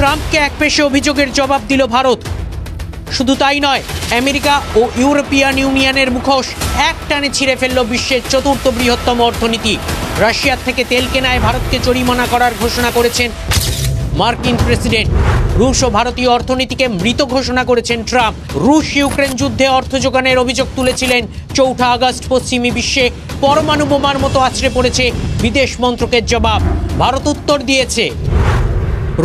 ট্রাম্পকে একপেশে অভিযোগের জবাব দিল ভারত। শুধু তাই নয়, আমেরিকা ও ইউরোপিয়ান ইউনিয়নের মুখোশ এক টানে ছিঁড়ে ফেলল বিশ্বের চতুর্থ বৃহত্তম অর্থনীতি। রাশিয়ার থেকে তেল কেনায় ভারতকে জরিমানা করার ঘোষণা করেছেন মার্কিন প্রেসিডেন্ট। রুশ ও ভারতীয় অর্থনীতিকে মৃত ঘোষণা করেছেন ট্রাম্প। রুশ ইউক্রেন যুদ্ধে অর্থ যোগানের অভিযোগ তুলেছিলেন। 4 আগস্ট পশ্চিমী বিশ্বে পরমাণু বোমার মতো আছড়ে পড়েছে বিদেশ মন্ত্রকের জবাব। ভারত উত্তর দিয়েছে।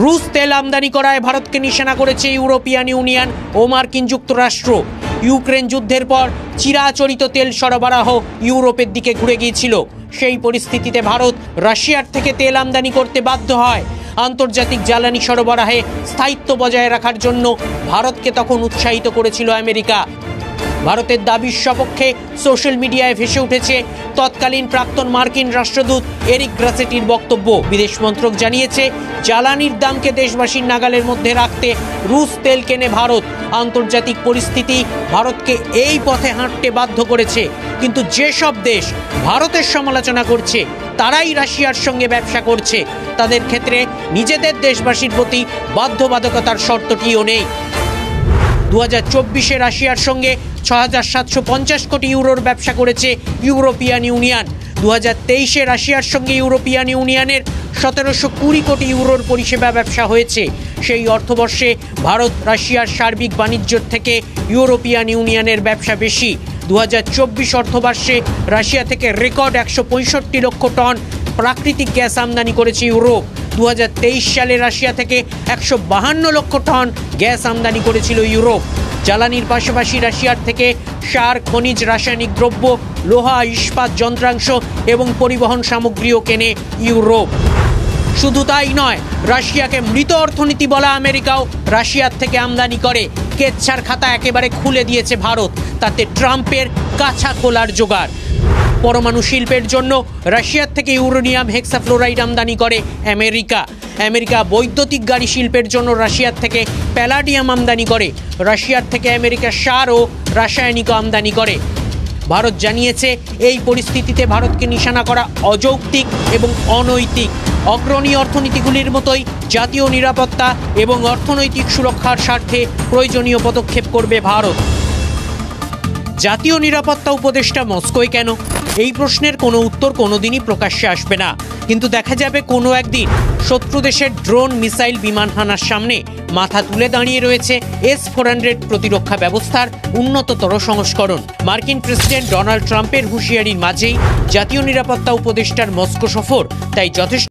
রুশ তেল আমদানি করায় ভারতকে নিশানা করেছে ইউরোপিয়ান ইউনিয়ন ও মার্কিন যুক্তরাষ্ট্র। ইউক্রেন যুদ্ধের পর চিরাচরিত তেল সরবরাহ ইউরোপের দিকে ঘুরে গিয়েছিল। সেই পরিস্থিতিতে ভারত রাশিয়ার থেকে তেল আমদানি করতে বাধ্য হয়। আন্তর্জাতিক জ্বালানি সরবরাহে স্থায়িত্ব বজায় রাখার জন্য ভারতকে তখন উৎসাহিত করেছিল আমেরিকা। ভারতের দাবির সপক্ষে সোশ্যাল মিডিয়ায় ভেসে উঠেছে তৎকালীন প্রাক্তন মার্কিন রাষ্ট্রদূত এরিক গ্রাসেটির বক্তব্য। বিদেশ মন্ত্রক জানিয়েছে, জ্বালানির দামকে দেশবাসীর নাগালের মধ্যে রাখতে রুশ তেল কেনে ভারত। আন্তর্জাতিক পরিস্থিতি ভারতকে এই পথে হাঁটতে বাধ্য করেছে। কিন্তু যেসব দেশ ভারতের সমালোচনা করছে তারাই রাশিয়ার সঙ্গে ব্যবসা করছে। তাদের ক্ষেত্রে নিজেদের দেশবাসীর প্রতি বাধ্যবাধকতার শর্তটিও নেই। 2024-এ রাশিয়ার সঙ্গে 6,750 কোটি ইউরোর ব্যবসা করেছে ইউরোপিয়ান ইউনিয়ন। 2023-এ রাশিয়ার সঙ্গে ইউরোপিয়ান ইউনিয়নের 1,720 কোটি ইউরোর পরিষেবা ব্যবসা হয়েছে। সেই অর্থবর্ষে ভারত রাশিয়ার সার্বিক বাণিজ্যের থেকে ইউরোপিয়ান ইউনিয়নের ব্যবসা বেশি। 2024 অর্থবর্ষে রাশিয়া থেকে রেকর্ড 165 লক্ষ টন প্রাকৃতিক গ্যাস আমদানি করেছে ইউরোপ। 2023 সালে রাশিয়া থেকে 152 লক্ষ টন গ্যাস আমদানি করেছিল ইউরোপ। জ্বালানির পাশাপাশি রাশিয়ার থেকে সার, খনিজ, রাসায়নিক দ্রব্য, লোহা, ইস্পাত, যন্ত্রাংশ এবং পরিবহন সামগ্রীও কেনে ইউরোপ। শুধু তাই নয়, রাশিয়াকে মৃত অর্থনীতি বলা আমেরিকাও রাশিয়ার থেকে আমদানি করে। কেচ্ছার খাতা একেবারে খুলে দিয়েছে ভারত। তাতে ট্রাম্পের কাছা খোলার জোগাড়। পরমাণু শিল্পের জন্য রাশিয়ার থেকে ইউরেনিয়াম হেক্সাফ্লোরাইড আমদানি করে আমেরিকা বৈদ্যুতিক গাড়ি শিল্পের জন্য রাশিয়ার থেকে প্যালাডিয়াম আমদানি করে। রাশিয়ার থেকে আমেরিকা সার ও রাসায়নিক আমদানি করে। ভারত জানিয়েছে, এই পরিস্থিতিতে ভারতকে নিশানা করা অযৌক্তিক এবং অনৈতিক। অগ্রণী অর্থনীতিগুলির মতোই জাতীয় নিরাপত্তা এবং অর্থনৈতিক সুরক্ষার স্বার্থে প্রয়োজনীয় পদক্ষেপ করবে ভারত। জাতীয় নিরাপত্তা উপদেষ্টা মস্কোয় কেন? এই প্রশ্নের কোনো উত্তর কোনোদিনই প্রকাশ্যে আসবে না। কিন্তু দেখা যাবে কোনো একদিন শত্রু দেশের ড্রোন, মিসাইল, বিমান হানার সামনে মাথা তুলে দাঁড়িয়ে রয়েছে S-400 প্রতিরক্ষা ব্যবস্থার উন্নততর সংস্করণ। মার্কিন প্রেসিডেন্ট ডোনাল্ড ট্রাম্পের হুঁশিয়ারির মাঝেই জাতীয় নিরাপত্তা উপদেষ্টার মস্কো সফর তাই যথেষ্ট